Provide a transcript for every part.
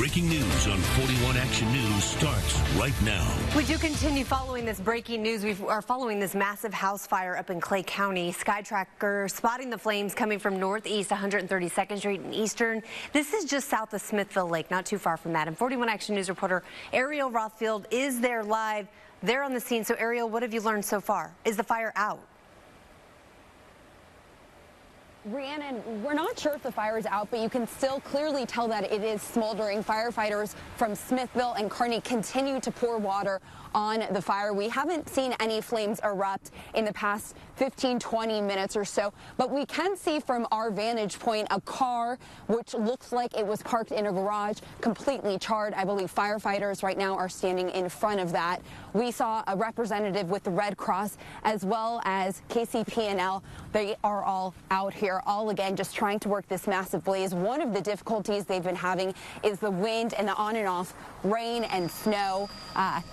Breaking news on 41 Action News starts right now. We do continue following this breaking news. We are following this massive house fire up in Clay County. SkyTracker spotting the flames coming from northeast 132nd Street and Eastern. This is just south of Smithville Lake, not too far from that. And 41 Action News reporter Ariel Rothfield is there live. They're on the scene. So Ariel, what have you learned so far? Is the fire out? Rhiannon, we're not sure if the fire is out, but you can still clearly tell that it is smoldering. Firefighters from Smithville and Kearney continue to pour water on the fire. We haven't seen any flames erupt in the past 15-20 minutes or so, but we can see from our vantage point a car which looks like it was parked in a garage, completely charred. I believe firefighters right now are standing in front of that. We saw a representative with the Red Cross as well as KCP&L. They are all out here, all again just trying to work this massive blaze. One of the difficulties they've been having is the wind and the on and off rain and snow.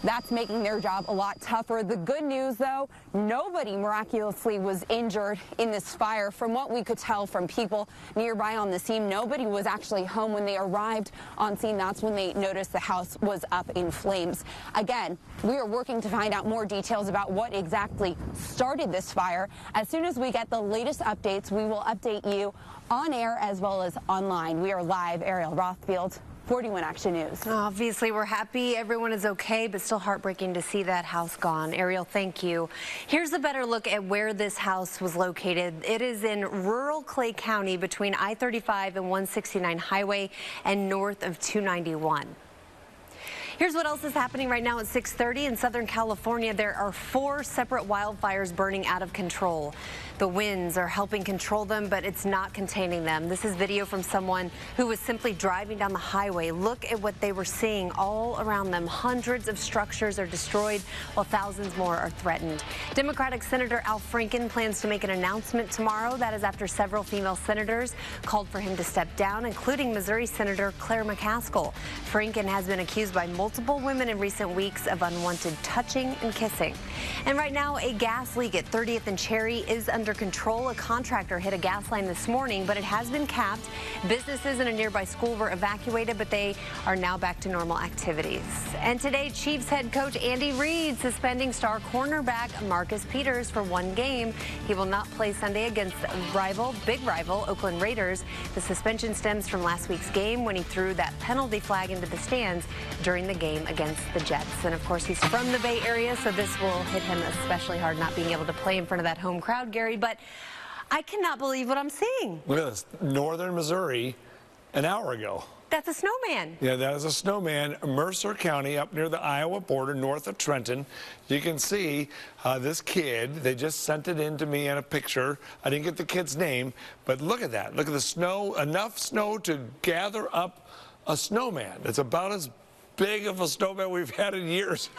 That's making their job a lot tougher. The good news, though, nobody miraculously was injured in this fire. From what we could tell from people nearby on the scene, nobody was actually home when they arrived on scene. That's when they noticed the house was up in flames. Again, we are working to find out more details about what exactly started this fire. As soon as we get the latest updates, we will update you on air as well as online. We are live. Ariel Rothfield, 41 Action News. Obviously, we're happy everyone is okay, but still heartbreaking to see that house gone. Ariel, thank you. Here's a better look at where this house was located. It is in rural Clay County between I-35 and 169 Highway and north of 291. Here's what else is happening right now at 6:30 in Southern California. There are 4 separate wildfires burning out of control. The winds are helping control them, but it's not containing them. This is video from someone who was simply driving down the highway. Look at what they were seeing all around them. Hundreds of structures are destroyed while thousands more are threatened. Democratic Senator Al Franken plans to make an announcement tomorrow. That is after several female senators called for him to step down, including Missouri Senator Claire McCaskill. Franken has been accused by multiple women in recent weeks of unwanted touching and kissing. And right now, a gas leak at 30th and Cherry is under control. A contractor hit a gas line this morning, but it has been capped. Businesses in a nearby school were evacuated, but they are now back to normal activities. And today, Chiefs head coach Andy Reid suspending star cornerback Marcus Peters for 1 game. He will not play Sunday against big rival, Oakland Raiders. The suspension stems from last week's game when he threw that penalty flag into the stands during the game against the Jets. And of course, he's from the Bay Area, so this will hit him especially hard, not being able to play in front of that home crowd, Gary. But I cannot believe what I'm seeing. Look at this, northern Missouri, an hour ago. That's a snowman. Yeah, that is a snowman. Mercer County, up near the Iowa border, north of Trenton. You can see this kid. They just sent it in to me in a picture. I didn't get the kid's name, but look at that. Look at the snow, enough snow to gather up a snowman. It's about as big of a snowman we've had in years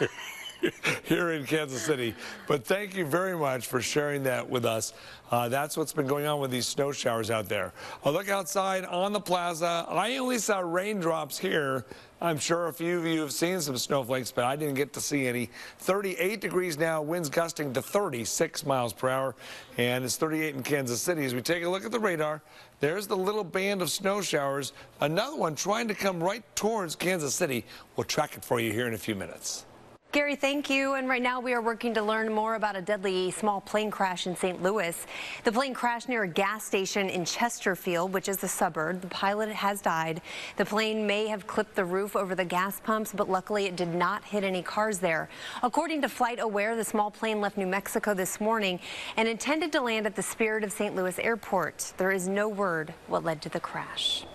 here in Kansas City. But thank you very much for sharing that with us. That's what's been going on with these snow showers out there. I look outside on the plaza. I only saw raindrops here. I'm sure a few of you have seen some snowflakes, but I didn't get to see any. 38 degrees now, winds gusting to 36 miles per hour, and it's 38 in Kansas City. As we take a look at the radar, there's the little band of snow showers. Another one trying to come right towards Kansas City. We'll track it for you here in a few minutes. Gary, thank you. And right now we are working to learn more about a deadly small plane crash in St. Louis. The plane crashed near a gas station in Chesterfield, which is the suburb. The pilot has died. The plane may have clipped the roof over the gas pumps, but luckily it did not hit any cars there. According to FlightAware, the small plane left New Mexico this morning and intended to land at the Spirit of St. Louis Airport. There is no word what led to the crash.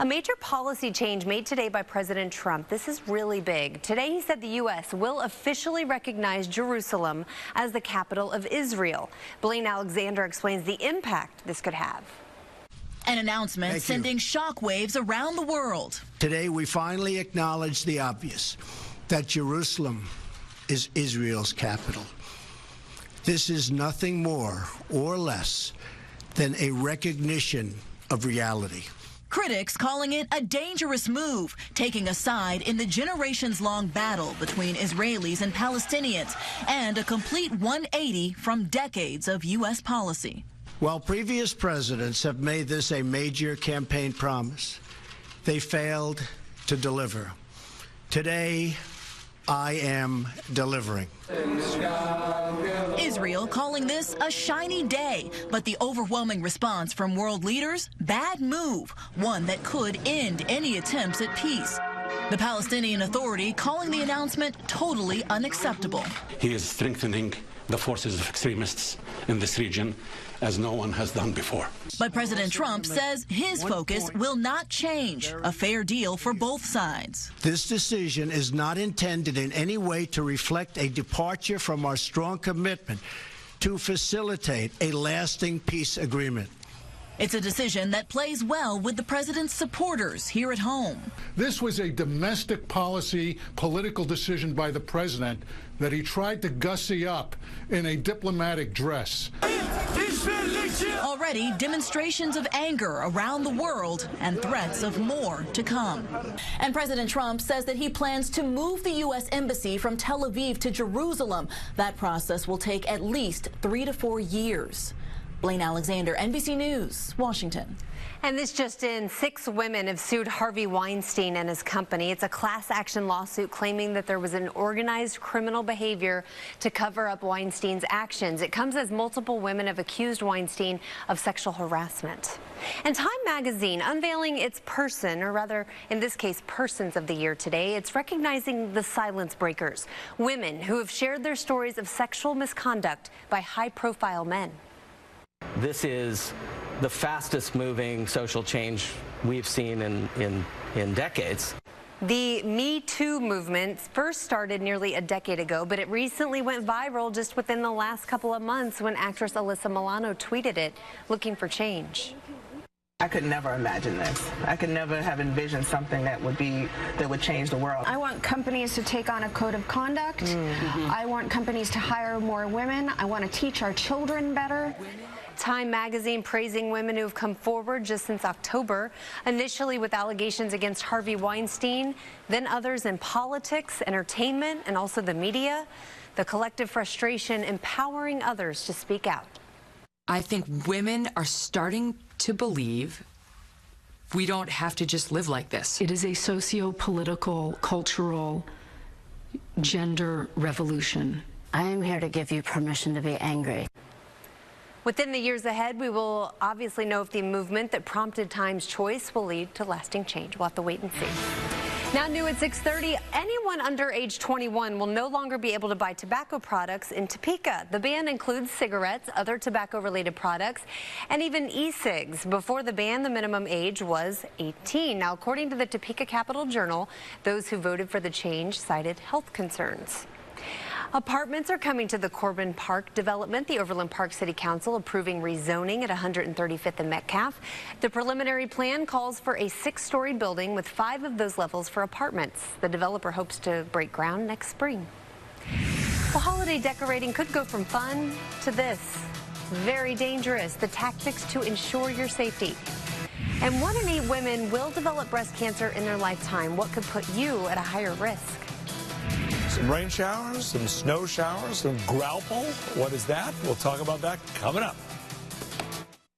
A major policy change made today by President Trump. This is really big. Today he said the U.S. will officially recognize Jerusalem as the capital of Israel. Blaine Alexander explains the impact this could have. An announcement sending shockwaves around the world. Today we finally acknowledge the obvious, that Jerusalem is Israel's capital. This is nothing more or less than a recognition of reality. Critics calling it a dangerous move, taking a side in the generations-long battle between Israelis and Palestinians, and a complete 180 from decades of U.S. policy. While previous presidents have made this a major campaign promise, they failed to deliver. Today, I am delivering. Israel calling this a shiny day, but the overwhelming response from world leaders, bad move, one that could end any attempts at peace. The Palestinian Authority calling the announcement totally unacceptable. He is strengthening the forces of extremists in this region as no one has done before. But President Trump says his focus will not change. A fair deal for both sides. This decision is not intended in any way to reflect a departure from our strong commitment to facilitate a lasting peace agreement. It's a decision that plays well with the president's supporters here at home. This was a domestic policy, political decision by the president that he tried to gussy up in a diplomatic dress. Already demonstrations of anger around the world and threats of more to come. And President Trump says that he plans to move the U.S. Embassy from Tel Aviv to Jerusalem. That process will take at least 3 to 4 years. Blaine Alexander, NBC News, Washington. And this just in, 6 women have sued Harvey Weinstein and his company. It's a class action lawsuit claiming that there was an organized criminal behavior to cover up Weinstein's actions. It comes as multiple women have accused Weinstein of sexual harassment. And Time Magazine unveiling its person, or rather, in this case, Persons of the Year today. It's recognizing the silence breakers, women who have shared their stories of sexual misconduct by high-profile men. This is the fastest moving social change we've seen in decades. The Me Too movement first started nearly a decade ago, but it recently went viral just within the last couple of months when actress Alyssa Milano tweeted it, looking for change. I could never imagine this. I could never have envisioned something that would change the world. I want companies to take on a code of conduct. I want companies to hire more women. I want to teach our children better. Time Magazine praising women who have come forward just since October, initially with allegations against Harvey Weinstein, then others in politics, entertainment, and also the media. The collective frustration empowering others to speak out. I think women are starting to believe we don't have to just live like this. It is a socio-political, cultural, gender revolution. I am here to give you permission to be angry. Within the years ahead, we will obviously know if the movement that prompted Time's choice will lead to lasting change. We'll have to wait and see. Now new at 6:30, anyone under age 21 will no longer be able to buy tobacco products in Topeka. The ban includes cigarettes, other tobacco-related products, and even e-cigs. Before the ban, the minimum age was 18. Now, according to the Topeka Capital Journal, those who voted for the change cited health concerns. Apartments are coming to the Corbin Park development. The Overland Park City Council approving rezoning at 135th and Metcalf. The preliminary plan calls for a 6-story building with 5 of those levels for apartments. The developer hopes to break ground next spring. Well, holiday decorating could go from fun to this. Very dangerous. The tactics to ensure your safety. And 1 in 8 women will develop breast cancer in their lifetime. What could put you at a higher risk? Some rain showers, some snow showers, some Grauple. What is that? We'll talk about that coming up.